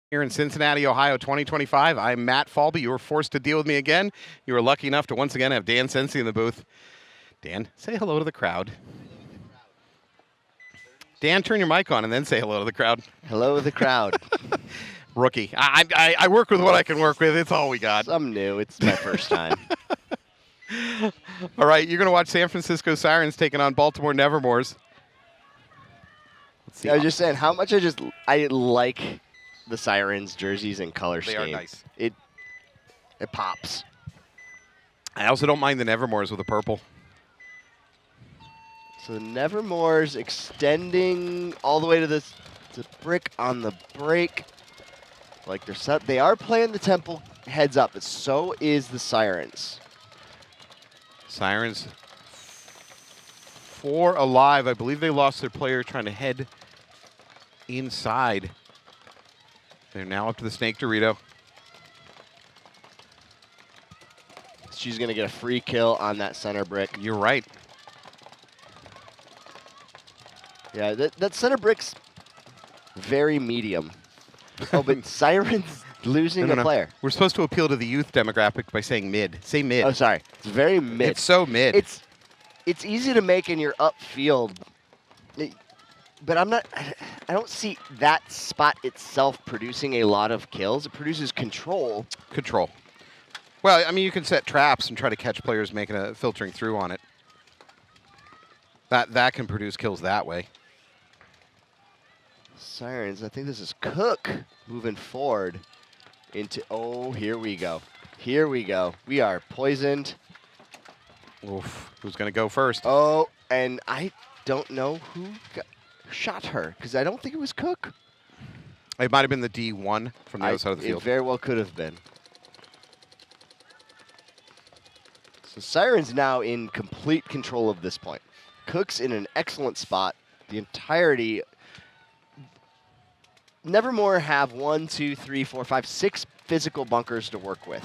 Here in Cincinnati, Ohio, 2025. I'm Matt Falby. You were forced to deal with me again. You were lucky enough to once again have Dan Sensi in the booth. Dan, say hello to the crowd. Dan, turn your mic on and then say hello to the crowd. Hello, the crowd. Rookie. I work with what I can work with. It's all we got. I'm new. It's my first time. All right, you're going to watch San Francisco Sirens taking on Baltimore Nevermores. Let's see. I was just saying how much I like the Sirens jerseys and color scheme. They are nice. It pops. I also don't mind the Nevermores with the purple. So the Nevermores extending all the way to the brick on the break. Like they are playing the tempo heads up, but so is the Sirens. Sirens 4 alive. I believe they lost their player trying to head inside. They're now up to the Snake Dorito. She's going to get a free kill on that center brick. You're right. Yeah, that center brick's very medium. Oh, but Sirens losing a player. We're supposed to appeal to the youth demographic by saying mid. Say mid. Oh, sorry. It's very mid. It's so mid. It's easy to make in your upfield, but I don't see that spot itself producing a lot of kills. It produces control. Control. Well, I mean, you can set traps and try to catch players filtering through on it. That can produce kills that way. Sirens, I think this is Cook moving forward into, oh, here we go. Here we go. We are poisoned. Oof. Who's going to go first? Oh, and I don't know who shot her, because I don't think it was Cook. It might have been the D1 from the other side of the field. It very well could have been. So Sirens now in complete control of this point. Cook's in an excellent spot. The entirety. Nevermore have 1, 2, 3, 4, 5, 6 physical bunkers to work with.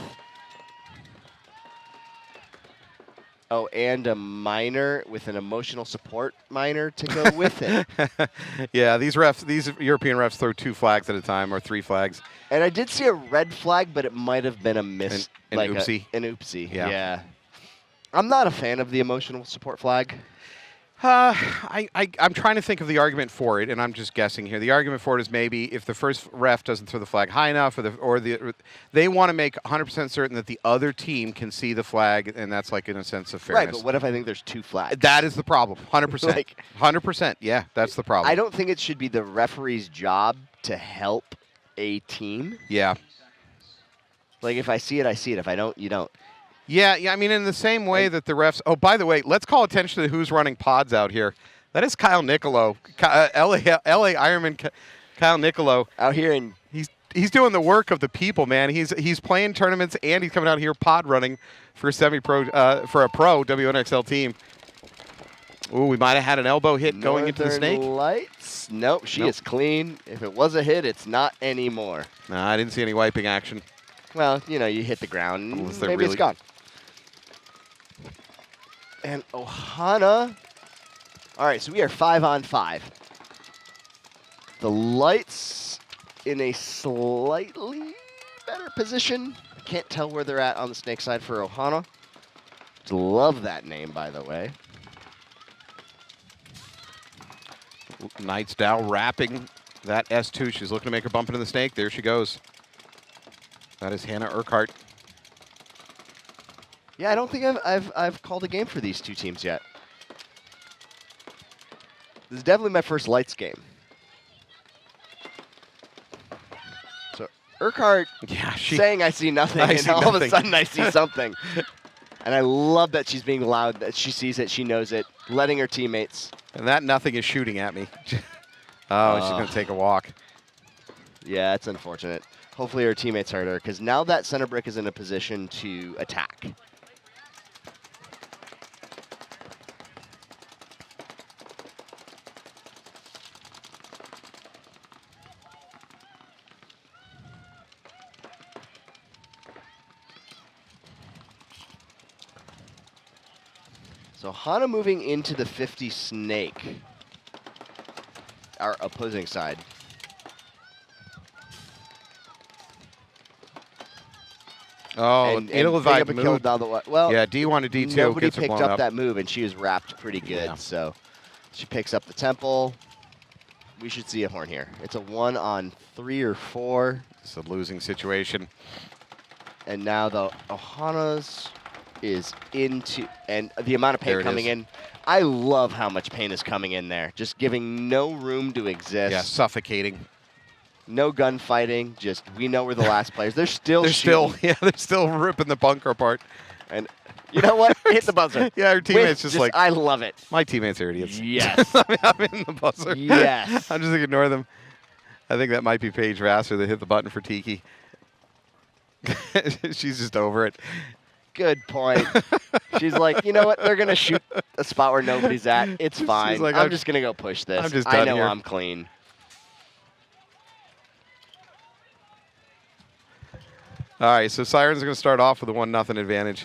Oh, and a miner with an emotional support miner to go with it. Yeah, these European refs throw 2 flags at a time or 3 flags. And I did see a red flag, but it might have been a miss. An oopsie. An oopsie, yeah. I'm not a fan of the emotional support flag. I'm trying to think of the argument for it, and I'm just guessing here. The argument for it is maybe if the first ref doesn't throw the flag high enough, or they want to make 100% certain that the other team can see the flag, and that's like in a sense of fairness. Right, but what if I think there's 2 flags? That is the problem. 100%. 100%. Yeah, that's the problem. I don't think it should be the referee's job to help a team. Yeah. Like if I see it, I see it. If I don't, you don't. Yeah, I mean, in the same way that the refs. Oh, by the way, let's call attention to who's running pods out here. That is Kyle Nicolo, LA Ironman. Kyle Nicolo out here, and he's doing the work of the people, man. He's playing tournaments and he's coming out here pod running for a semi-pro for a pro WNXL team. Ooh, we might have had an elbow hit going into the Snake. Lights. Nope, she is clean. If it was a hit, it's not anymore. No, I didn't see any wiping action. Well, you know, you hit the ground, maybe it's gone. And Ohana. All right, so we are 5-on-5. The Lights in a slightly better position. I can't tell where they're at on the Snake side for Ohana. Love that name, by the way. Knights Dow wrapping that S2. She's looking to make her bump into the Snake. There she goes. That is Hannah Urquhart. Yeah, I don't think I've called a game for these 2 teams yet. This is definitely my first Lights game. So Urquhart saying I see nothing, and all of a sudden I see something. And I love that she's being loud, that she sees it, she knows it, letting her teammates. And that nothing is shooting at me. Oh, she's going to take a walk. Yeah, it's unfortunate. Hopefully her teammates hurt her, because now that center brick is in a position to attack. So Hana moving into the 50 Snake, our opposing side. Oh, and it'll bring invite up a kill move. down the way. Well, Yeah, D1 to D2 nobody gets her picked blown up up. that move, and she was wrapped pretty good. Yeah. So she picks up the temple. We should see a horn here. It's a 1 on 3 or 4. It's a losing situation. And now the Ohana's is into, and the amount of paint coming in. I love how much paint is coming in there. Just giving no room to exist. Yeah, suffocating. No gunfighting. Just we know we're the last players. They're still They're shooting. they're still ripping the bunker apart. And you know what? Hit the buzzer. Yeah, our teammates just like, I love it. my teammates are idiots. Yes. I'm in the buzzer. Yes. I'm just going to ignore them. I think that might be Paige Vassar that hit the button for Tiki. She's just over it. Good point. She's like, you know what? They're going to shoot a spot where nobody's at. It's fine. like, I'm just going to go push this. I'm just I done know here. I'm clean. All right, so Sirens are going to start off with a 1-0 advantage.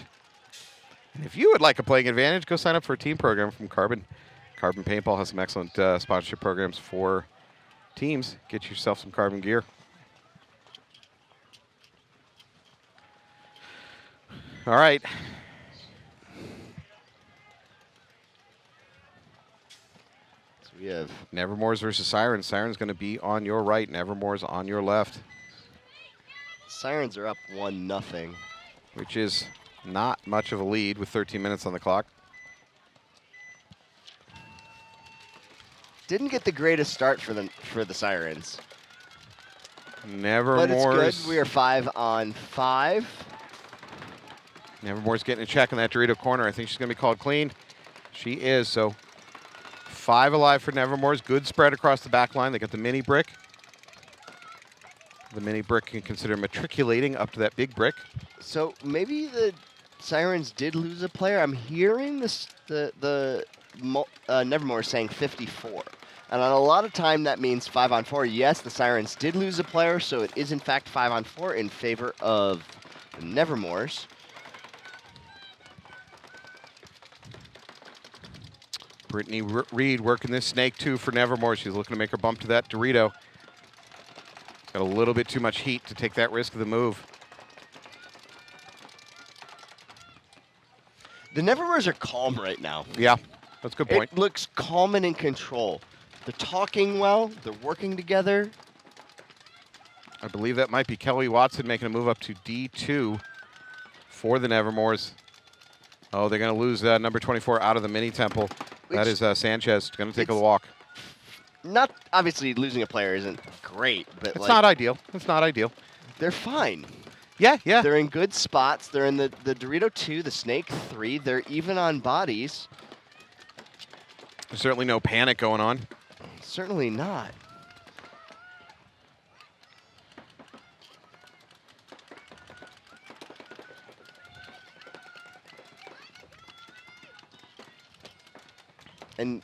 And if you would like a playing advantage, go sign up for a team program from Carbon. Carbon Paintball has some excellent sponsorship programs for teams. Get yourself some Carbon gear. All right. So we have Nevermores versus Sirens. Sirens going to be on your right. Nevermores on your left, Sirens are up 1-0. which is not much of a lead with 13 minutes on the clock. Didn't get the greatest start for the Sirens. Nevermores. But it's good. We are 5 on 5. Nevermore's getting a check in that Dorito corner. I think she's going to be called clean. She is. So 5 alive for Nevermore's. Good spread across the back line. They got the mini brick. The mini brick can consider matriculating up to that big brick. So maybe the Sirens did lose a player. I'm hearing the Nevermore saying 54. And on a lot of time, that means 5 on 4. Yes, the Sirens did lose a player, so it is in fact 5 on 4 in favor of the Nevermores. Brittany Reed working this snake too for Nevermore. She's looking to make her bump to that Dorito. Got a little bit too much heat to take that risk of the move. The Nevermores are calm right now. Yeah, that's a good point. It looks calm and in control. They're talking well. They're working together. I believe that might be Kelly Watson making a move up to D2 for the Nevermores. Oh, they're going to lose number 24 out of the mini temple. That is Sanchez. Going to take a walk. Not obviously losing a player isn't great, but It's not ideal. It's not ideal. They're fine. Yeah, yeah. They're in good spots. They're in the Dorito 2, the Snake 3. They're even on bodies. There's certainly no panic going on. Certainly not. And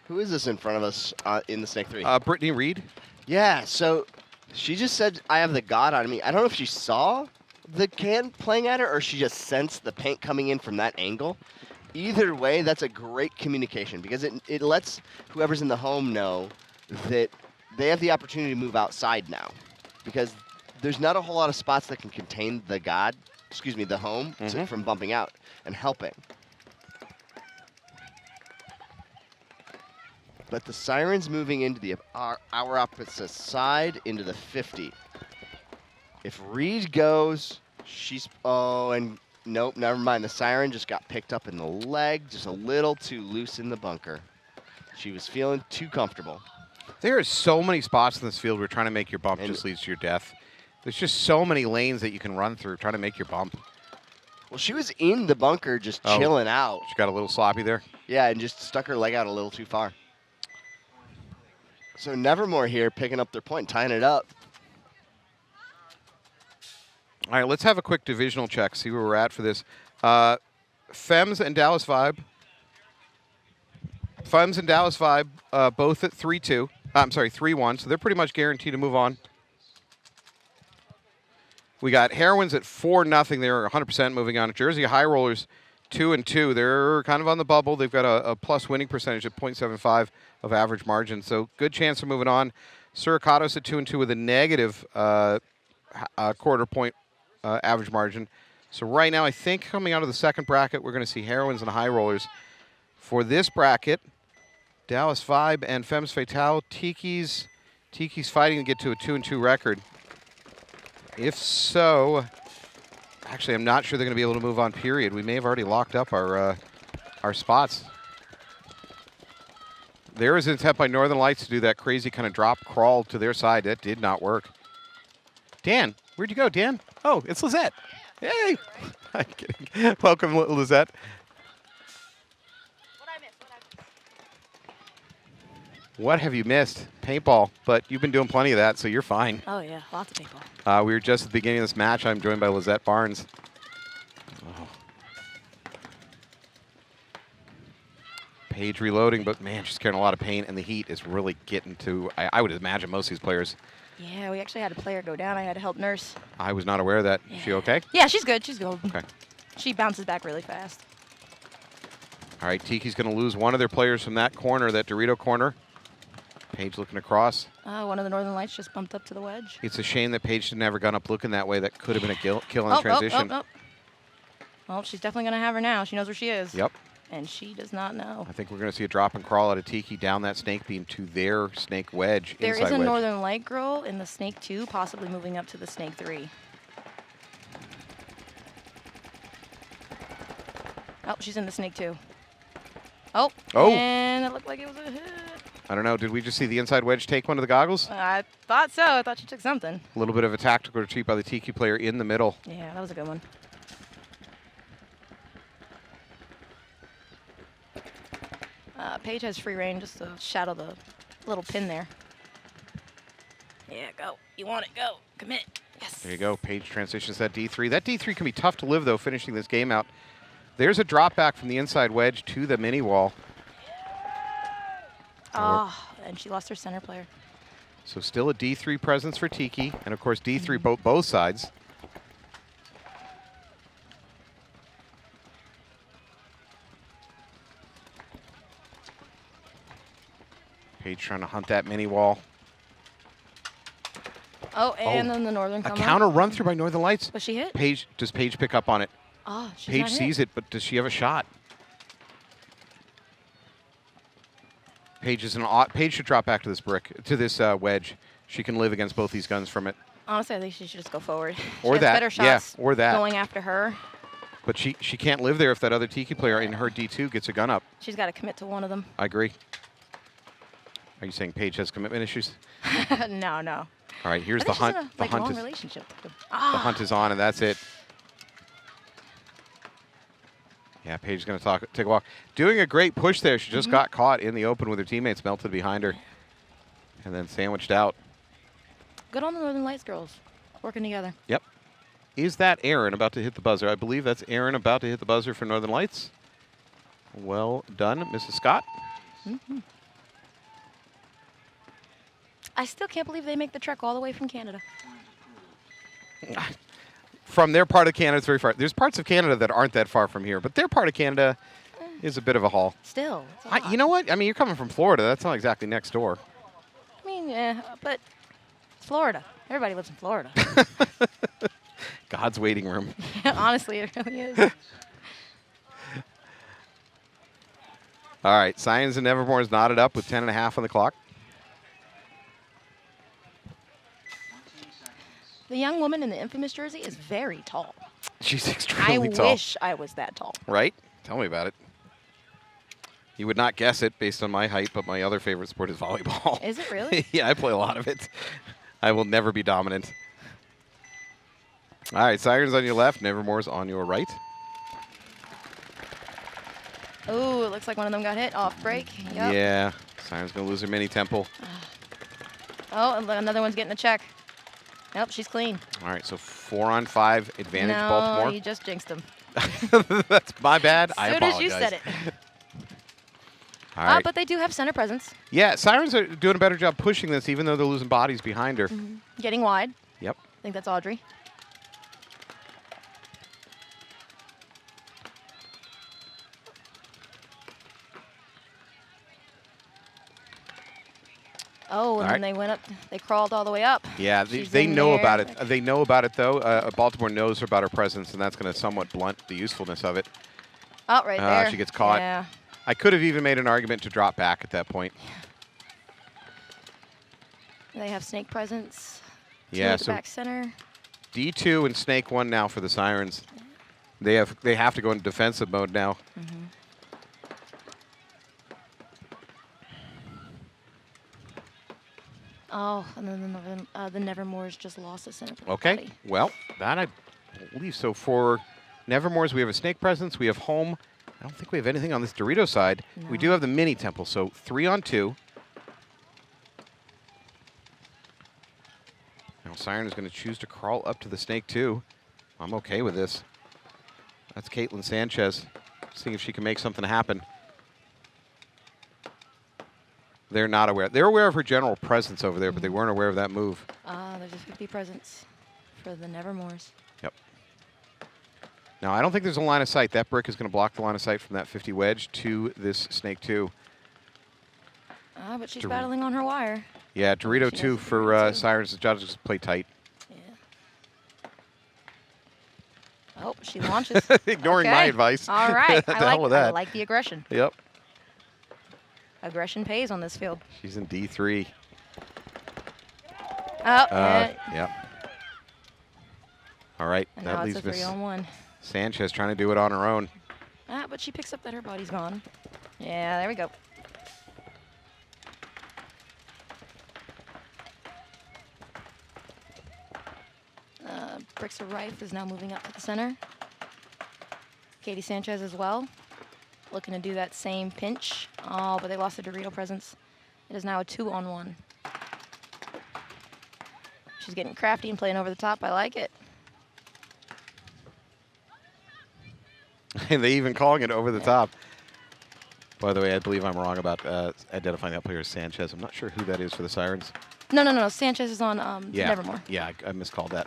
who is this in front of us in the Snake 3? Brittany Reed. Yeah, so she just said, I have the God on me. I don't know if she saw the can playing at her or she just sensed the paint coming in from that angle. Either way, that's a great communication because it lets whoever's in the home know that they have the opportunity to move outside now because there's not a whole lot of spots that can contain the God, the home from bumping out and helping. But the Sirens moving into our opposite side into the 50. If Reed goes, and nope, never mind. The Siren just got picked up in the leg, just a little too loose in the bunker. She was feeling too comfortable. There are so many spots in this field where trying to make your bump just leads to your death. There's just so many lanes that you can run through trying to make your bump. Well, she was in the bunker just chilling out. She got a little sloppy there. Yeah, and just stuck her leg out a little too far. So Nevermore here picking up their point, tying it up. All right, let's have a quick divisional check, see where we're at for this. Fems and Dallas Vibe. Fems and Dallas Vibe both at 3-2. I'm sorry, 3-1, so they're pretty much guaranteed to move on. We got Heroines at 4-0. They're 100% moving on. Jersey High Rollers 2-2. They're kind of on the bubble. They've got a plus winning percentage at 0.75 of average margin, so good chance of moving on. Suricatos at 2-2 with a negative quarter point average margin. So right now, I think coming out of the second bracket, we're going to see heroines and high rollers. For this bracket, Dallas Vibe and Femmes Fatale, Tiki's fighting to get to a 2-2 record. If so, actually, I'm not sure they're going to be able to move on, period. We may have already locked up our spots. There is an attempt by Northern Lights to do that crazy kind of drop crawl to their side. That did not work. Dan, where'd you go, Dan? Oh, it's Lizette. Hey. I'm kidding. Welcome, Lizette. What have you missed? Paintball, but you've been doing plenty of that, so you're fine. Oh, yeah, lots of paintball. We were just at the beginning of this match. I'm joined by Lizette Barnes. Oh. Paige reloading, but man, she's carrying a lot of pain, and the heat is really getting to, I would imagine, most of these players. Yeah, we actually had a player go down. I had to help nurse. I was not aware of that. Yeah. Is she okay? Yeah, she's good. She's good. Okay. She bounces back really fast. All right, Tiki's going to lose one of their players from that corner, that Dorito corner. Paige looking across. One of the Northern Lights just bumped up to the wedge. It's a shame that Paige had never gone up looking that way. That could have been a kill in the transition. Well, she's definitely going to have her now. She knows where she is. Yep. And she does not know. I think we're going to see a drop and crawl out of Tiki down that snake beam to their snake wedge. There inside is a wedge. Northern Light girl in the snake 2, possibly moving up to the snake 3. Oh, she's in the snake 2. Oh. And it looked like it was a hit. I don't know. Did we just see the inside wedge take one of the goggles? I thought so. I thought she took something. A little bit of a tactical retreat by the Tiki player in the middle. Yeah, that was a good one. Paige has free reign just to shadow the little pin there. Yeah, go. You want it. Go. Commit. Yes. There you go. Paige transitions that D3. That D3 can be tough to live, though, finishing this game out. There's a drop back from the inside wedge to the mini wall. Oh, and she lost her center player. So still a D3 presence for Tiki, and of course D3 both sides. Paige trying to hunt that mini wall. Oh, and then the Northern A come counter up. run through by Northern Lights. Was she hit? Does Paige pick up on it? Oh, she's Paige not hit. sees it, but does she have a shot? Paige should drop back to this wedge. She can live against both these guns from it. Honestly, I think she should just go forward. Or she has that, better shots yeah, or that. going after her. But she can't live there if that other Tiki player in her D2 gets a gun up. She's got to commit to one of them. I agree. Are you saying Paige has commitment issues? No, no. All right, here's I the think she's hunt. in a, long relationship. The hunt is on, and that's it. Yeah, Paige's going to take a walk. Doing a great push there. She just got caught in the open with her teammates melted behind her and then sandwiched out. Good on the Northern Lights girls working together. Yep. Is that Aaron about to hit the buzzer? I believe that's Aaron about to hit the buzzer for Northern Lights. Well done, Mrs. Scott. I still can't believe they make the trek all the way from Canada. From their part of Canada, it's very far. There's parts of Canada that aren't that far from here, but their part of Canada is a bit of a haul. Still. You know what? I mean, you're coming from Florida. That's not exactly next door. I mean, yeah, but it's Florida. Everybody lives in Florida. God's waiting room. Honestly, it really is. All right, Sirens and Nevermores knotted up with 10.5 on the clock. The young woman in the infamous jersey is very tall. She's extremely tall. I wish I was that tall. Right? Tell me about it. You would not guess it based on my height, but my other favorite sport is volleyball. Is it really? Yeah, I play a lot of it. I will never be dominant. All right, Sirens on your left, Nevermores on your right. Oh, it looks like one of them got hit off break. Yep. Yeah, Sirens going to lose her mini temple. Oh, and another one's getting a check. Nope, she's clean. All right, so 4-on-5 advantage no, Baltimore. you just jinxed them. That's my bad. I As soon apologize. as you said it. All right. But they do have center presence. Yeah, Sirens are doing a better job pushing this, even though they're losing bodies behind her. Getting wide. Yep. I think that's Audrey. Oh, and then they went up. They crawled all the way up. Yeah, She's they in know there. about it. They know about it, though. Baltimore knows about her presence, and that's going to somewhat blunt the usefulness of it. Oh, right there. She gets caught. Yeah. I could have even made an argument to drop back at that point. They have snake presence. Yeah, At the so back center. D2 and Snake 1 now for the Sirens. They have to go into defensive mode now. Mm-hmm. Oh, and then the Nevermores just lost the center. Okay, well, that I believe so. For Nevermores, we have a Snake presence. We have home. I don't think we have anything on this Dorito side. No. We do have the mini temple, so 3 on 2. Now Siren is going to choose to crawl up to the Snake 2. I'm okay with this. That's Caitlin Sanchez, seeing if she can make something happen. They're not aware. They're aware of her general presence over there, but they weren't aware of that move. There's a 50 presence for the Nevermores. Yep. Now, I don't think there's a line of sight. That brick is going to block the line of sight from that 50 wedge to this Snake 2. But she's battling on her wire. Yeah, Dorito She 2 does for Dorito 2. Sirens. The judges play tight. Yeah. Oh, she launches. Ignoring my advice. All right. The hell with that. I like the aggression. Yep. Aggression pays on this field. She's in D3. Oh, Yep. All right. and that now it's leaves a Miss 3-on-1. Sanchez trying to do it on her own. But she picks up that her body's gone. Yeah, there we go. Bricks of Rife is now moving up to the center. Katie Sanchez as well. Looking to do that same pinch. Oh, but they lost the Dorito presence. It is now a 2-on-1. She's getting crafty and playing over the top. I like it. And they even calling it over the top. By the way, I believe I'm wrong about identifying that player as Sanchez. I'm not sure who that is for the Sirens. No. Sanchez is on Yeah. Nevermore. Yeah, I miscalled that.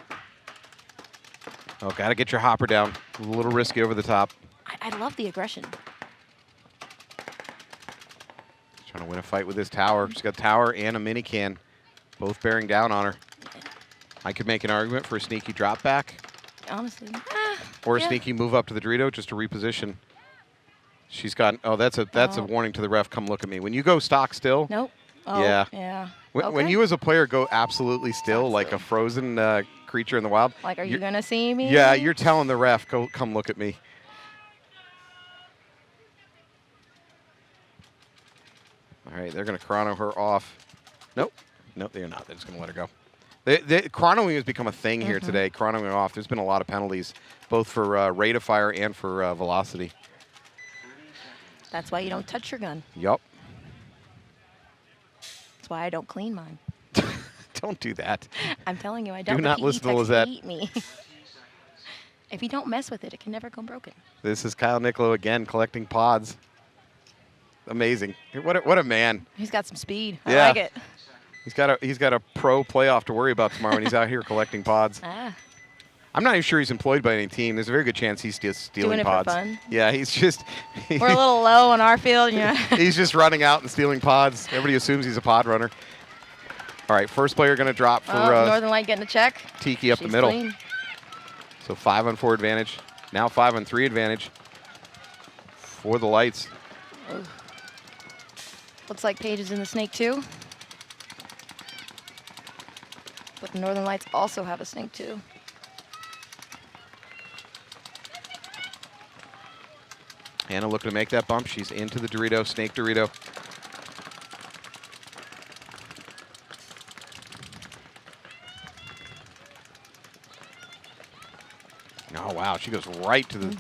Oh, got to get your hopper down. A little risky over the top. I love the aggression. Trying to win a fight with this tower. She's got tower and a mini can, both bearing down on her. I could make an argument for a sneaky drop back. Honestly. Or a Yeah. sneaky move up to the Dorito just to reposition. She's got, that's a warning to the ref, come look at me. When you go stock still, Nope. Oh, Yeah. Yeah. when you as a player go absolutely still, like a frozen creature in the wild. Like, are you going to see me? Yeah, you're telling the ref, come look at me. All right, they're going to chrono her off. Nope, they're not. They're just going to let her go. Chronoing has become a thing here today. Chronoing off. There's been a lot of penalties, both for rate of fire and for velocity. That's why you don't touch your gun. Yup. That's why I don't clean mine. Don't do that. I'm telling you, I don't. Do not The PE listen to techs Lizette. hate me. If you don't mess with it, it can never go broken. This is Kyle Nicolo again collecting pods. Amazing. What a man. He's got some speed. Yeah. I like it. He's got a pro playoff to worry about tomorrow when he's out here collecting pods. I'm not even sure he's employed by any team. There's a very good chance he's just stealing Doing it pods. for fun. Yeah, he's just We're a little low on our field. Yeah. he's just running out and stealing pods. Everybody assumes he's a pod runner. All right, first player going to drop for Northern Light getting a check. Tiki up She's the middle. clean. So 5-on-4 advantage. Now 5-on-3 advantage for the Lights. Ooh. Looks like Paige is in the snake too. But the Northern Lights also have a snake too. Hannah looking to make that bump. She's into the Dorito, snake Dorito. Oh, wow. She goes right to the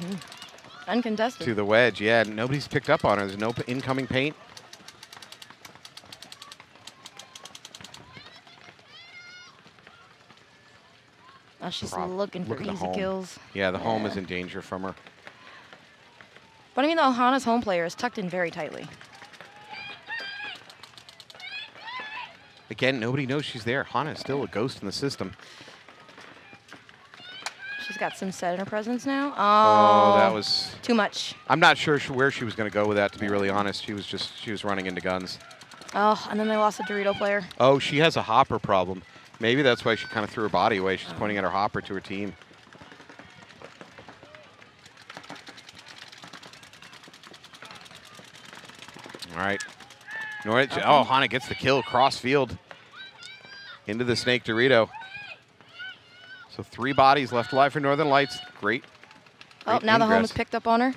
Uncontested. to the wedge. Yeah, nobody's picked up on her. There's no incoming paint. Oh, she's looking for easy kills. Yeah, the home is in danger from her. But I mean, the Ohana's home player is tucked in very tightly. Again, nobody knows she's there. Hana is still a ghost in the system. She's got some center presence now. Oh, that was too much. I'm not sure where she was going to go with that, to be really honest. She was running into guns. Oh, and then they lost a Dorito player. Oh, she has a hopper problem. Maybe that's why she kind of threw her body away. She's pointing at her hopper to her team. All right. Okay. Oh, Ohana gets the kill across field into the Snake Dorito. So 3 bodies left alive for Northern Lights. Great. Oh, great now the home ingress. is picked up on her.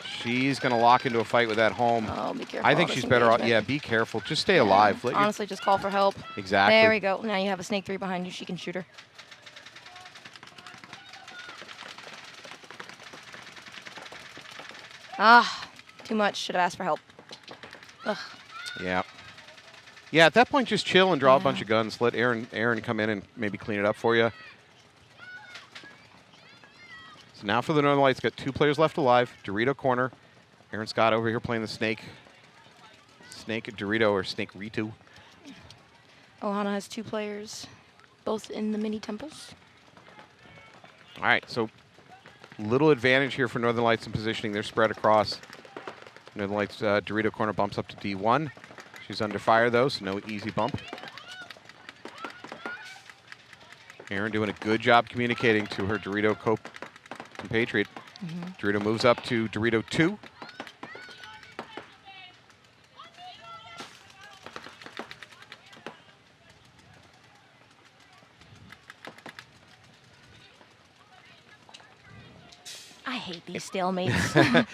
She's going to lock into a fight with that home. Oh, be careful. I think of she's this better off. engagement. Yeah, be careful. Just stay alive. Let your- Honestly, just call for help. Exactly. There we go. Now you have a Snake 3 behind you. She can shoot her. Ah, too much. Should have asked for help. Ugh. Yeah. Yeah, at that point, just chill and draw a Yeah. bunch of guns. Let Aaron come in and maybe clean it up for you. So now for the Northern Lights, got 2 players left alive. Dorito corner. Aaron Scott over here playing the Snake. Snake Dorito or Snake Ritu. Ohana has 2 players, both in the mini temples. All right, so little advantage here for Northern Lights in positioning. They're spread across. Northern Lights Dorito corner bumps up to D1. She's under fire, though, so no easy bump. Aaron doing a good job communicating to her Dorito compatriot. Dorito moves up to Dorito 2. I hate these stalemates.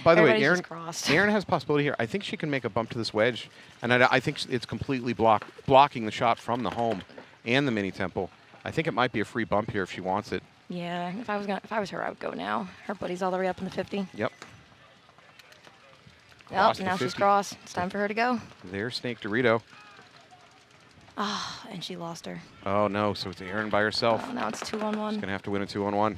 By the way, Everybody's Aaron, just crossed. Aaron has possibility here. I think she can make a bump to this wedge, and I think it's completely blocking the shot from the home and the mini temple. I think it might be a free bump here if she wants it. Yeah, if I was her, I would go now. Her buddy's all the way up in the 50. Yep. Oh, Crossed the now she's 50. crossed. It's time for her to go. There's Snake Dorito. Ah, and she lost her. Oh, no, so it's Aaron by herself. Oh, now it's 2 on She's 1. going to have to win a 2-on-1.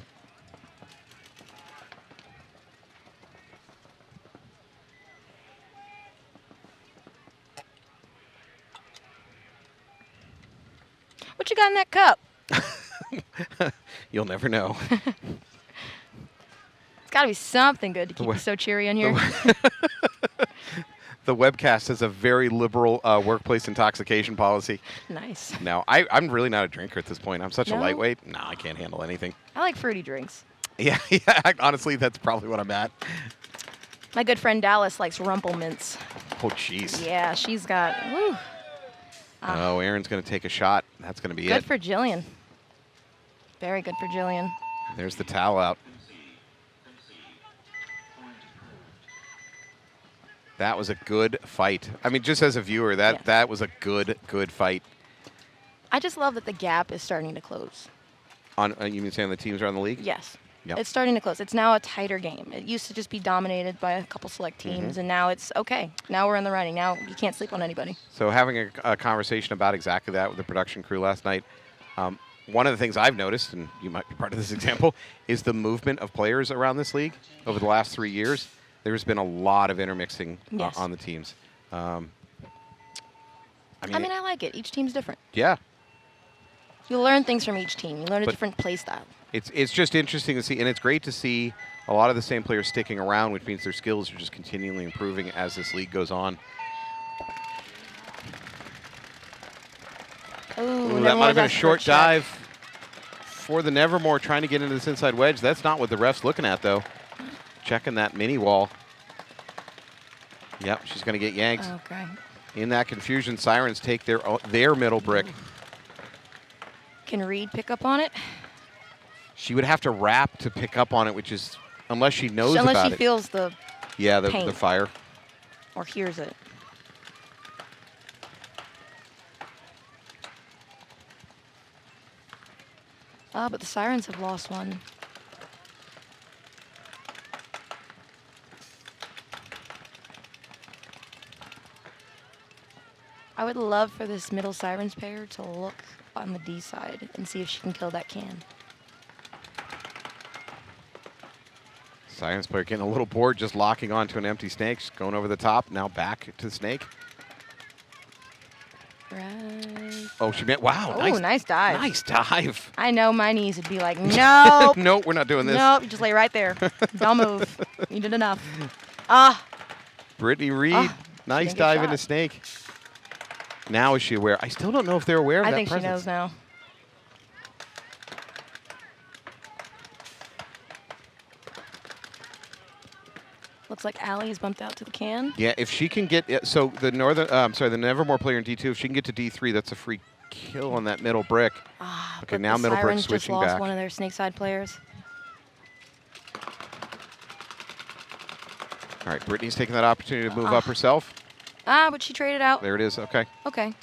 What you got in that cup? You'll never know. It's got to be something good to keep wa- you so cheery on here. The webcast has a very liberal workplace intoxication policy. Nice. No, I'm really not a drinker at this point. I'm such a No? lightweight. No, I can't handle anything. I like fruity drinks. Yeah, honestly, that's probably what I'm at. My good friend Dallas likes Rumple Mints. Oh, jeez. Yeah, she's got. Woo. Oh, Aaron's going to take a shot. That's going to be Good it. for Jillian. Very good for Jillian. There's the towel out. That was a good fight. I mean, just as a viewer, that was a good fight. I just love that the gap is starting to close. On you mean saying the teams around the league? Yes. Yep. It's starting to close. It's now a tighter game. It used to just be dominated by a couple select teams, and now it's okay. Now we're in the running. Now you can't sleep on anybody. So having a conversation about exactly that with the production crew last night, one of the things I've noticed, and you might be part of this example, is the movement of players around this league over the last 3 years. There's been a lot of intermixing Yes. on the teams. I I mean, I like it. Each team's different. yeah. You learn things from each team. You learn a But- different play style. It's just interesting to see, and it's great to see a lot of the same players sticking around, which means their skills are just continually improving as this league goes on. Ooh, That might have been a short dive for the Nevermore trying to get into this inside wedge. That's not what the ref's looking at, though. Checking that mini wall. Yep, she's going to get yanked. Okay. In that confusion, Sirens take their middle brick. Can Reed pick up on it? She would have to wrap to pick up on it, which is, unless she knows Unless about she it. feels the Yeah, the paint. fire. or hears it. But the Sirens have lost one. I would love for this middle Sirens pair to look on the D side and see if she can kill that can. Sirens player getting a little bored, just locking onto an empty snake. She's going over the top, now back to the snake. Right. Oh, she meant, wow, Oh, nice dive. Nice dive. I know my knees would be like, nope. Nope, we're not doing this. Nope, you just lay right there. Don't move. You did enough. Ah, Brittany Reed, Ah, nice didn't get dive shot. into snake. Now is she aware? I still don't know if they're aware of I that think presence. she knows now. Looks like Allie's bumped out to the can. Yeah, if she can get so the the Nevermore player in D2, if she can get to D3, that's a free kill on that middle brick. Okay, But now the middle brick Sirens just switching lost back. one of their Snakeside players. All right, Brittany's taking that opportunity to move up herself. But she traded out. There it is. Okay. Okay.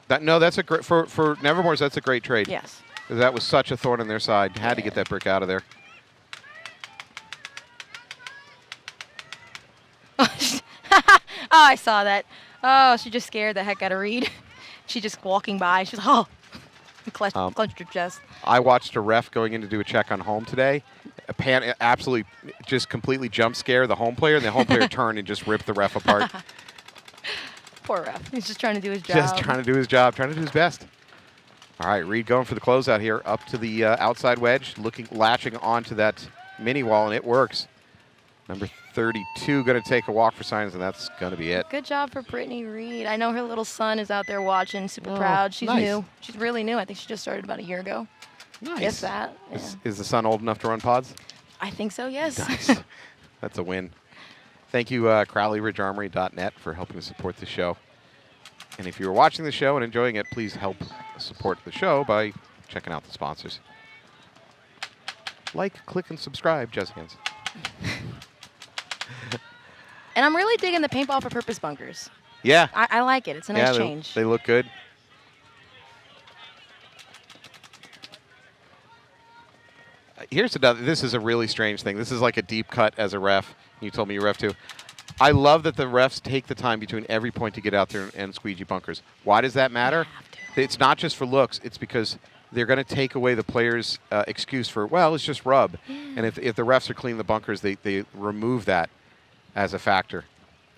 That's a great for Nevermore's. That's a great trade. Yes. That was such a thorn in their side. Had to get that brick out of there. Oh, I saw that. Oh, she just scared the heck out of Reed. She just walking by. She's like, oh, clenched her chest. I watched a ref going in to do a check on home today. Absolutely, just completely jump scare the home player, and the home player turned and just ripped the ref apart. Poor ref. He's just trying to do his job. Just trying to do his job, trying to do his best. All right, Reed going for the closeout here, up to the outside wedge, latching onto that mini wall, and it works. Number 32 going to take a walk for Sirens, and that's going to be it. Good job for Brittany Reed. I know her little son is out there watching, super proud. She's nice. new. She's really new. I think she just started about a year ago. Nice. Guess that. Yeah. Is the son old enough to run pods? I think so, yes. Nice. That's a win. Thank you, CrowleyRidgeArmory.net, for helping to support the show. And if you're watching the show and enjoying it, please help support the show by checking out the sponsors. Like, click, and subscribe, jazz hands. And I'm really digging the paintball for purpose bunkers. Yeah. I like it. It's a nice change. They look good. Here's another. This is a really strange thing. This is like a deep cut as a ref. You told me you ref too. I love that the refs take the time between every point to get out there and squeegee bunkers. Why does that matter? It's not just for looks. It's because they're going to take away the player's excuse for, well, it's just rub. And if the refs are cleaning the bunkers, they remove that as a factor.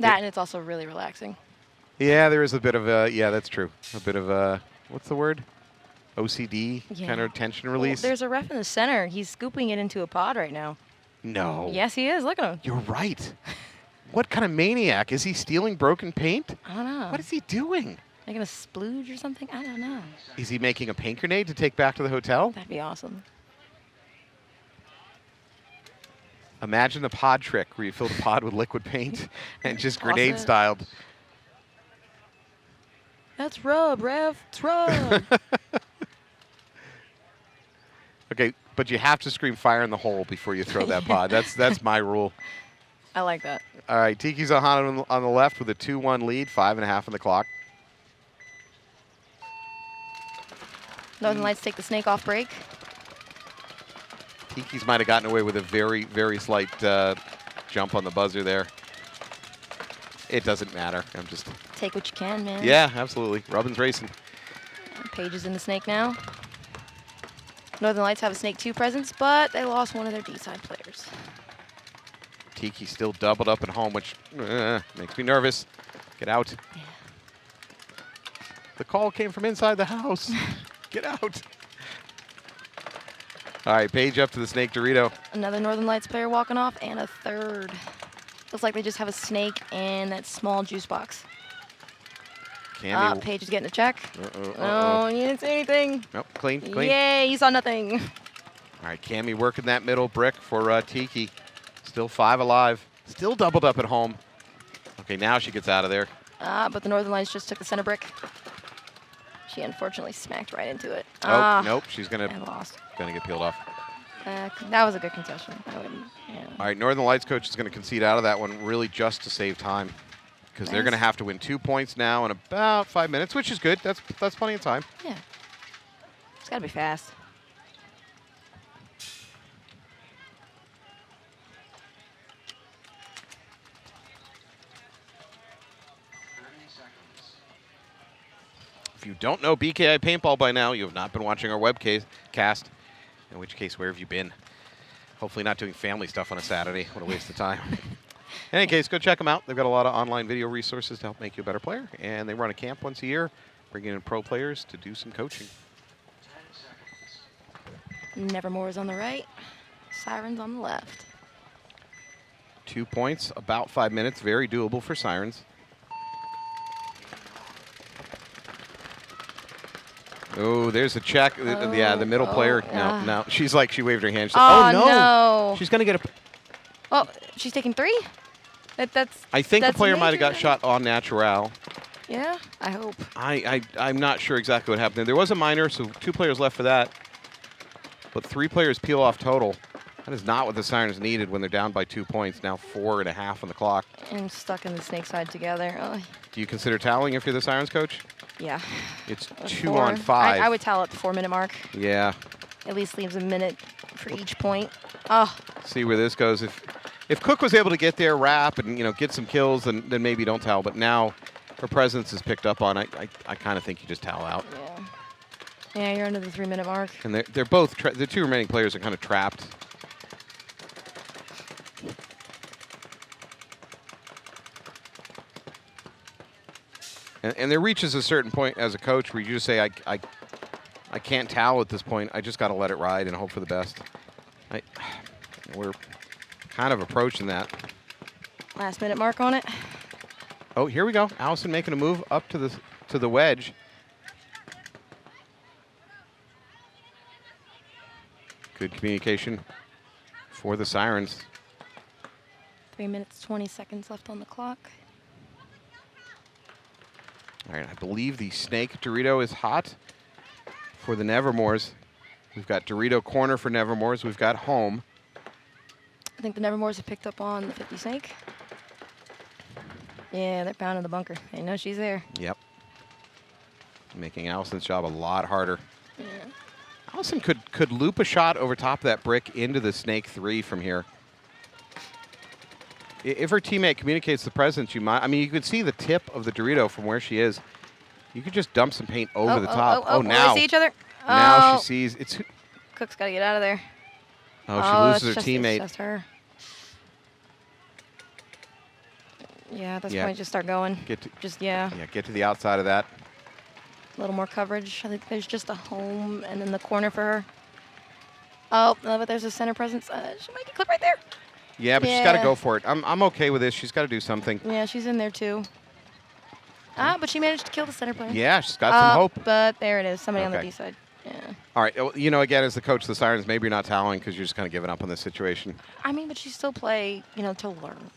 And it's also really relaxing. Yeah, there is a bit of a, yeah, that's true. A bit of a, what's the word? OCD kind of tension release. Well, there's a ref in the center. He's scooping it into a pod right now. No. Yes, he is. Look at him. You're right. What kind of maniac? Is he stealing broken paint? I don't know. What is he doing? Making a splooge or something? I don't know. Is he making a paint grenade to take back to the hotel? That'd be awesome. Imagine the pod trick where you fill the pod with liquid paint and just Toss grenade it. styled. That's rub, ref. It's rub. Okay, but you have to scream fire in the hole before you throw that pod. That's my rule. I like that. All right, Tiki's Ohana on the left with a 2-1 lead, 5.5 on the clock. Northern Lights take the snake off break. Tiki's might have gotten away with a very, very slight jump on the buzzer there. It doesn't matter. I'm just... Take what you can, man. Yeah, absolutely. Rubbin's racing. Paige is in the snake now. Northern Lights have a snake 2 presence, but they lost one of their D-side players. Tiki still doubled up at home, which makes me nervous. Get out. Yeah. The call came from inside the house. Get out. All right, Paige up to the snake Dorito. Another Northern Lights player walking off, and a third. Looks like they just have a snake and that small juice box. Candy. Paige is getting a check. Uh-oh. No, he didn't say anything. Nope, clean, clean. Yay, he saw nothing. All right, Cammy working that middle brick for Tiki. Still 5 alive. Still doubled up at home. Okay, now she gets out of there. But the Northern Lights just took the center brick. She unfortunately smacked right into it. Oh, nope, she's And gonna lost. get peeled off. That was a good concession. I wouldn't, yeah. All right, Northern Lights coach is going to concede out of that one really just to save time, because they're Nice. going to have to win 2 points now in about 5 minutes, which is good. That's plenty of time. Yeah. It's got to be fast. If you don't know BKI Paintball by now, you have not been watching our webcast, in which case, where have you been? Hopefully not doing family stuff on a Saturday. What a waste of time. In any case, go check them out. They've got a lot of online video resources to help make you a better player, and they run a camp once a year, bringing in pro players to do some coaching. Nevermores on the right. Sirens on the left. 2 points, about 5 minutes. Very doable for Sirens. Oh, there's a check. Yeah, the middle player. No. She's like, she waved her hand. She's Oh, like, oh, no. no. She's going to get a. Oh, she's taking 3? That's. I think the that's player might have got major. shot on natural. Yeah, I hope. I'm not sure exactly what happened there. There was a minor, so 2 players left for that. But 3 players peel off total. That is not what the Sirens needed when they're down by 2 points. Now 4.5 on the clock. And stuck in the snake side together. Oh, Do you consider toweling if you're the Sirens coach? yeah. It's That's 2 4. on 5. I would towel at the 4-minute mark. Yeah. At least leaves a minute for each point. Oh, See where this goes. If Cook was able to get there, wrap, and get some kills, then maybe don't towel. But now her presence is picked up on. I kind of think you just towel out. yeah. Yeah, you're under the 3-minute mark. And they're both the 2 remaining players are kind of trapped. And there reaches a certain point as a coach where you just say, I can't towel at this point. I just got to let it ride and hope for the best. We're kind of approaching that. Last minute mark on it. Oh, here we go. Allison making a move up to the wedge. Good communication for the Sirens. 3 minutes, 20 seconds left on the clock. All right, I believe the snake Dorito is hot for the Nevermores. We've got Dorito corner for Nevermores. We've got home. I think the Nevermores have picked up on the 50 snake. Yeah, they're pounding the bunker. They know she's there. Yep. Making Allison's job a lot harder. Yeah. Allison could loop a shot over top of that brick into the snake 3 from here. If her teammate communicates the presence, you might. I mean, you could see the tip of the Dorito from where she is. You could just dump some paint over the top. Oh, now. Will they see each other? Now Oh. she sees. It's. Cook's got to get out of there. Oh, she loses her it's teammate. just her. Yeah, at this Yeah. point, just start going. Get to, Yeah, yeah, get to the outside of that. a little more coverage. I think there's just a home and then the corner for her. Oh, no, but there's a center presence. She might get clipped right there. Yeah, but she's got to Yeah. go for it. I'm okay with this. She's got to do something. Yeah, she's in there too. But she managed to kill the center player. Yeah, she's got some hope. But there it is. Somebody on the Okay. D side. Yeah. All right. Well, again, as the coach of the Sirens, maybe you're not toweling because you're just kind of giving up on this situation. I mean, but she still play, to learn.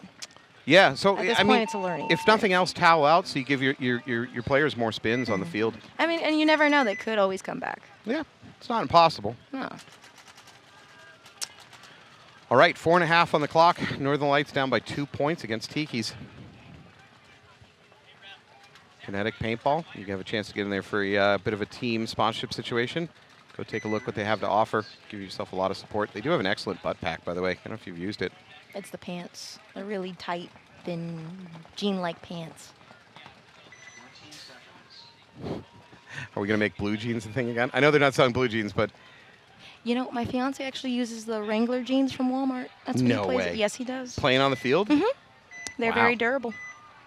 Yeah. So At this I point, mean, it's a learning if nothing else, towel out so you give your players more spins on the field. I mean, and you never know. They could always come back. Yeah, it's not impossible. No. All right, 4.5 on the clock. Northern Lights down by 2 points against Tiki's. Kinetic Paintball. You have a chance to get in there for a bit of a team sponsorship situation. Go take a look what they have to offer. Give yourself a lot of support. They do have an excellent butt pack, by the way. I don't know if you've used it. It's the pants. They're really tight, thin, jean-like pants. Are we going to make blue jeans a thing again? I know they're not selling blue jeans, but My fiance actually uses the Wrangler jeans from Walmart. That's what No he plays way. it. Yes, he does. playing on the field? They're Wow. very durable.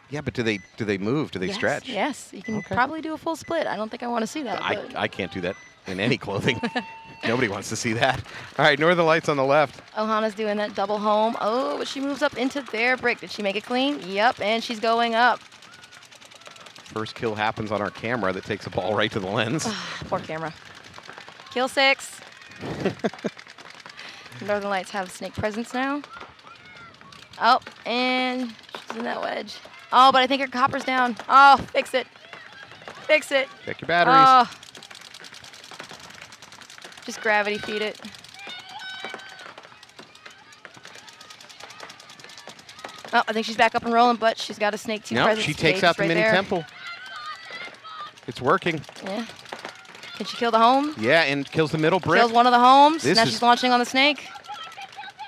Yeah, but do they move? Do they Yes, stretch? Yes, you can Okay. probably do a full split. I don't think I want to see that. but I can't do that in any clothing. Nobody wants to see that. All right, Northern Lights on the left. Ohana's doing that double home. Oh, but she moves up into their brick. Did she make it clean? Yep, and she's going up. First kill happens on our camera that takes a ball right to the lens. Poor camera. Kill 6. Northern Lights have snake presence now. Oh, and she's in that wedge. Oh, but I think her copper's down. Oh, fix it. Fix it. Check your batteries. Oh. Just gravity feed it. Oh, I think she's back up and rolling, but she's got a snake team No, presence. she takes Gage's out the right mini there. temple. It's working. Yeah. Can she kill the home? Yeah, and kills the middle brick. Kills one of the homes. This Now is- she's launching on the snake.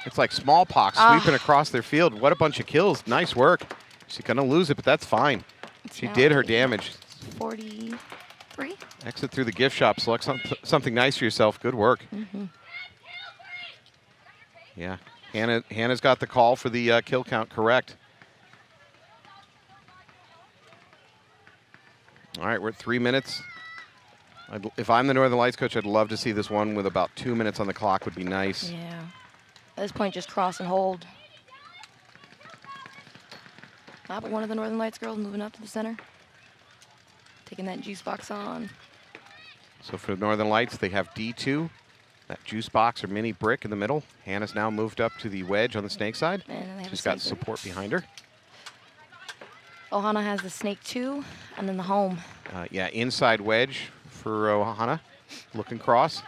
It's like smallpox Ah. sweeping across their field. What a bunch of kills. Nice work. She's going to lose it, but that's fine. She now did her damage. 43. Exit through the gift shop. Select something nice for yourself. Good work. Yeah. Hannah's got the call for the kill count correct. All right, we're at 3 minutes. If I'm the Northern Lights coach, I'd love to see this one with about 2 minutes on the clock would be nice. Yeah. At this point, just cross and hold. But one of the Northern Lights girls moving up to the center. Taking that juice box on. So for Northern Lights, they have D2, that juice box or mini brick in the middle. Hannah's now moved up to the wedge on the snake side. And then they have She's a got snake support behind her. Ohana has the snake 2, and then the home. Yeah, inside wedge for Ohana, looking cross.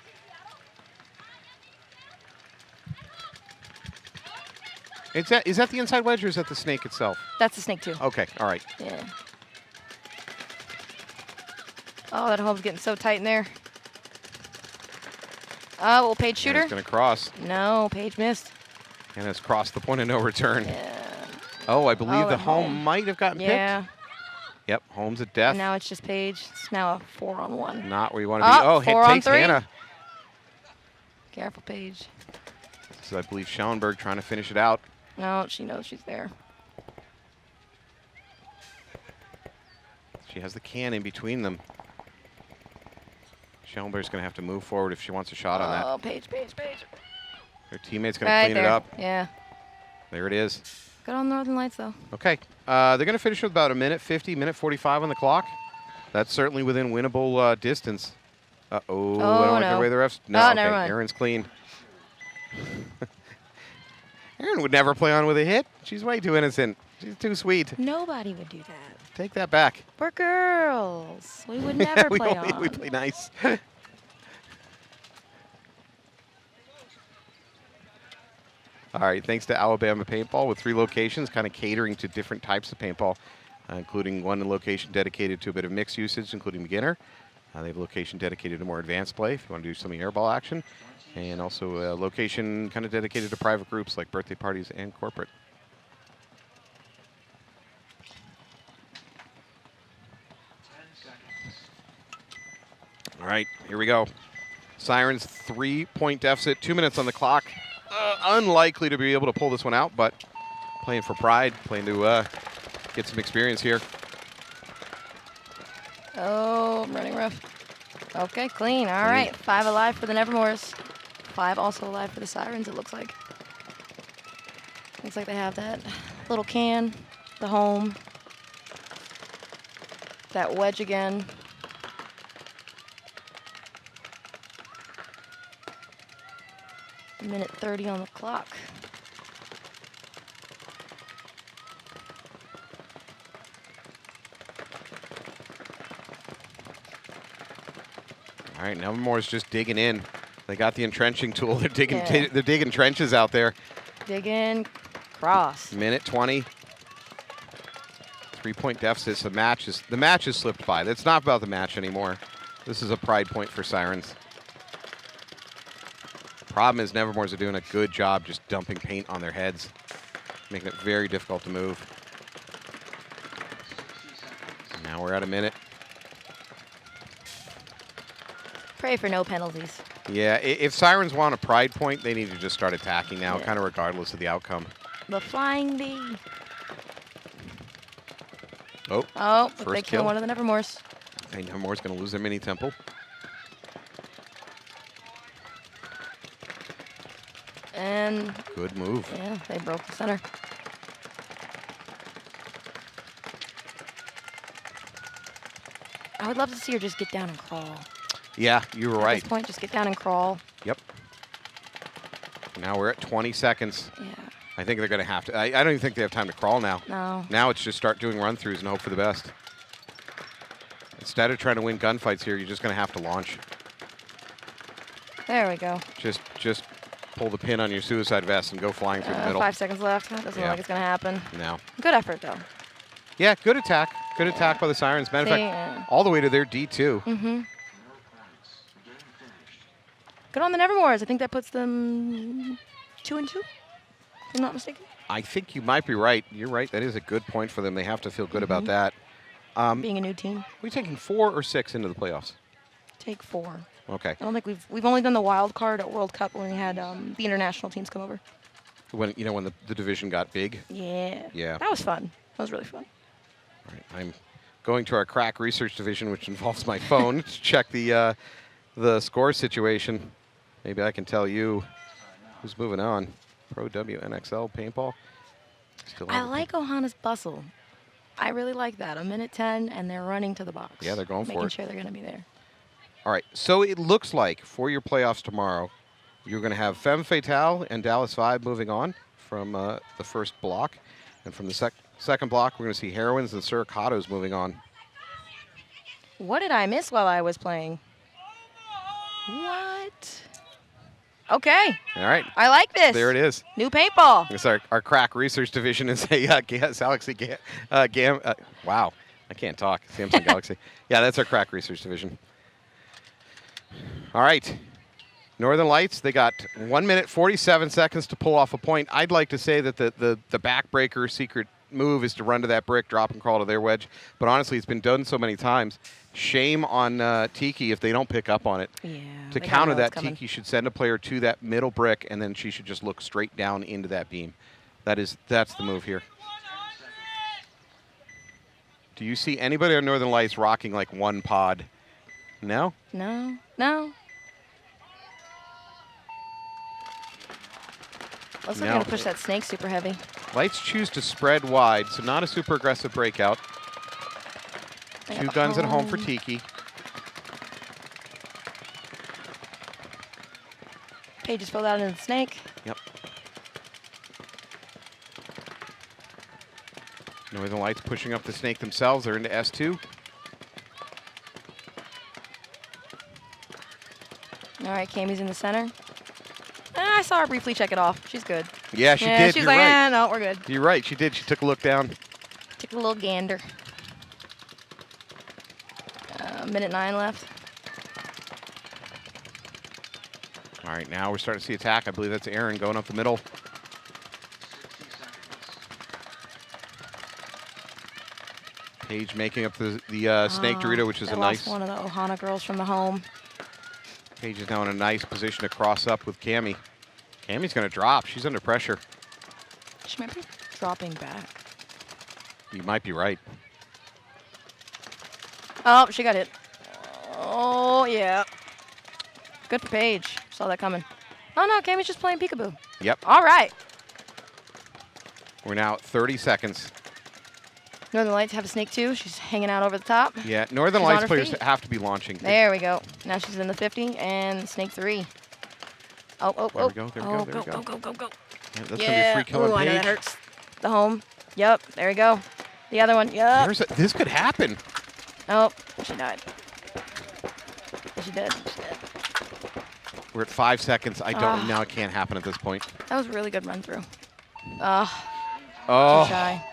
Is that the inside wedge or is that the snake itself? That's the snake 2. Okay, all right. Yeah. Oh, that home's getting so tight in there. Oh, well, Paige shooter. It's going to cross. No, Paige missed. And it's crossed the point of no return. Yeah. Oh, I believe Oh, the the home home. might have gotten Yeah. picked. Yep, home's at death. And now it's just Paige. It's now a 4-on-1. Not where you want to be. Oh, four hit on takes 3. Hannah. Careful, Paige. This is, I believe, Schellenberg trying to finish it out. No, she knows she's there. She has the can in between them. Schellenberg's going to have to move forward if she wants a shot on that. Oh, Paige. Her teammate's going to Right clean there. it up. Yeah. There it is. Good on Northern Lights, though. Okay. They're going to finish with about a minute 50, minute 45 on the clock. That's certainly within winnable distance. Uh-oh. I don't like the way the refs. No, Oh, okay. never mind. Aaron's clean. Aaron would never play on with a hit. She's way too innocent. She's too sweet. Nobody would do that. Take that back. We're girls. We would never we play only- on. We play nice. All right, thanks to Alabama Paintball with 3 locations, kind of catering to different types of paintball, including one location dedicated to a bit of mixed usage, including beginner. They have a location dedicated to more advanced play if you want to do some airball action, and also a location kind of dedicated to private groups like birthday parties and corporate. All right, here we go. Sirens 3-point deficit, 2 minutes on the clock. Unlikely to be able to pull this one out, but playing for pride, playing to get some experience here. Oh, I'm running rough. Okay, clean. All right. 5 alive for the Nevermores. 5 also alive for the Sirens, it looks like. Looks like they have that little can, the home, that wedge again. Minute 30 on the clock. All right, Nevermore's just digging in. They got the entrenching tool. They're digging. Yeah. They're digging trenches out there. Dig in, cross. Minute 20. 3-point deficit. The match has slipped by. It's not about the match anymore. This is a pride point for Sirens. Problem is Nevermores are doing a good job just dumping paint on their heads, making it very difficult to move. Now we're at a minute. Pray for no penalties. Yeah, if Sirens want a pride point, they need to just start attacking now, Yeah. kind of regardless of the outcome. The flying bee. Oh, Oh, but First they kill kill. one of the Nevermores. okay, Nevermore's going to lose their mini temple. And Good move. yeah, they broke the center. I would love to see her just get down and crawl. Yeah, you were At right. this point, just get down and crawl. Yep. Now we're at 20 seconds. Yeah. I think they're going to have to. I don't even think they have time to crawl now. No. Now it's just start doing run-throughs and hope for the best. Instead of trying to win gunfights here, you're just going to have to launch. There we go. Just pull the pin on your suicide vest and go flying through the middle. 5 seconds left. Doesn't look Yeah. like it's going to happen. No. Good effort, though. Yeah, good attack. Good attack by the Sirens. Matter of See, fact, all the way to their D2. Mm-hmm. Good on the Nevermores. I think that puts them 2-2, if I'm not mistaken. I think you might be right. You're right. That is a good point for them. They have to feel good about that. Being a new team. We taking 4 or 6 into the playoffs? Take 4. Okay. I don't think we've only done the wild card at World Cup when we had the international teams come over. When the division got big. Yeah. Yeah. That was fun. That was really fun. All right. I'm going to our crack research division, which involves my phone, to check the score situation. Maybe I can tell you who's moving on. Pro WNXL paintball. Still I on the- like Ohana's bustle. I really like that. A minute 10, and they're running to the box. Yeah, they're going for making it. sure they're going to be there. All right, so it looks like for your playoffs tomorrow, you're going to have Femme Fatale and Dallas Vibe moving on from the first block. And from the second block, we're going to see Heroines and Suricatos moving on. What did I miss while I was playing? What? Okay. All right. I like this. There it is. New paintball. It's our crack research division is a Galaxy wow, I can't talk. Samsung Galaxy. Yeah, that's our crack research division. All right. Northern Lights, they got 1 minute, 47 seconds to pull off a point. I'd like to say that the backbreaker secret move is to run to that brick, drop and crawl to their wedge. But honestly, it's been done so many times. Shame on Tiki if they don't pick up on it. Yeah. To counter that, Tiki should send a player to that middle brick, and then she should just look straight down into that beam. That's the move here. Do you see anybody on Northern Lights rocking like one pod? No? No. No. Looks like we're going to push that snake super heavy. Lights choose to spread wide, so not a super aggressive breakout. Two guns at home for Tiki. Paige just filled out into the snake. Yep. Northern Lights pushing up the snake themselves. They're into S2. All right, Cammy's in the center. I saw her briefly check it off. She's good. Yeah, she did. She's You're like, right. no, we're good. You're right. She did. She took a look down. Took a little gander. Minute 9 left. All right, now we're starting to see attack. I believe that's Aaron going up the middle. Paige making up the snake Dorito, which is a nice. One of the Ohana girls from the home. Paige is now in a nice position to cross up with Cammy. Cammy's going to drop. She's under pressure. She might be dropping back. You might be right. Oh, she got hit. Oh, yeah. Good for Paige. Saw that coming. Oh, no, Cammy's just playing peekaboo. Yep. All right. We're now at 30 seconds. Northern Lights have a snake, too. She's hanging out over the top. Yeah, Northern She's on Lights her players feet. have to be launching. There we go. Now she's in the 50 and snake 3. Oh. There we go, there we go, there we go. Go. Yeah, that's going to be a free kill on Ooh, I know Paige. that hurts. The home. Yep, there we go. The other one. Yep. This could happen. Oh, she died. She did. We're at 5 seconds. I don't. Now it can't happen at this point. That was a really good run through. Too Oh, shy.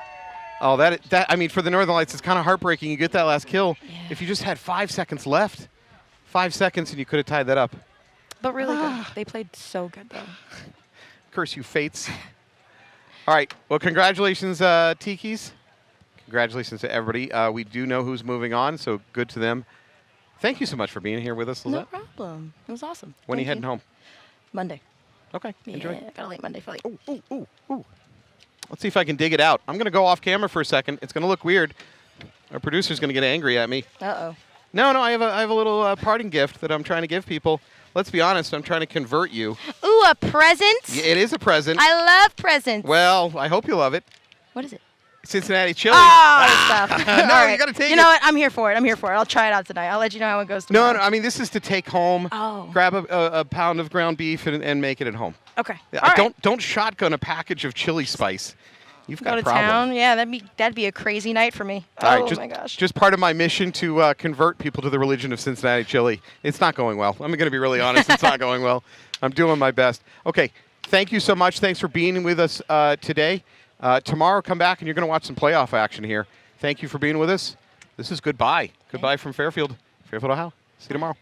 oh, that. I mean, for the Northern Lights, it's kind of heartbreaking. You get that last kill. Yeah. If you just had 5 seconds left, 5 seconds, and you could have tied that up. But really good. They played so good, though. Curse you, fates. All right. Well, congratulations, Tikis. Congratulations to everybody. We do know who's moving on, so good to them. Thank you so much for being here with us, No Lizette. problem. It was awesome. When are you Thank heading home? Monday. Okay. Enjoy. Yeah, got a late Monday flight. Ooh. Let's see if I can dig it out. I'm going to go off camera for a second. It's going to look weird. Our producer's going to get angry at me. Uh-oh. No, I have a little parting gift that I'm trying to give people. Let's be honest. I'm trying to convert you. Ooh, a present? Yeah, it is a present. I love presents. Well, I hope you love it. What is it? Cincinnati chili. Oh, good stuff. No, All right. you got to take it. You know what? I'm here for it. I'll try it out tonight. I'll let you know how it goes No, tomorrow. I mean, this is to take home. Oh. Grab a pound of ground beef and make it at home. Okay. Yeah, All right. don't shotgun a package of chili spice. You've got Go a to problem. town. Yeah, that'd be a crazy night for me. All right, Oh, just, my gosh. just part of my mission to convert people to the religion of Cincinnati chili. It's not going well. I'm going to be really honest. It's not going well. I'm doing my best. Okay, thank you so much. Thanks for being with us today. Tomorrow, come back and you're going to watch some playoff action here. Thank you for being with us. This is goodbye. Goodbye from Fairfield, Ohio. See you tomorrow.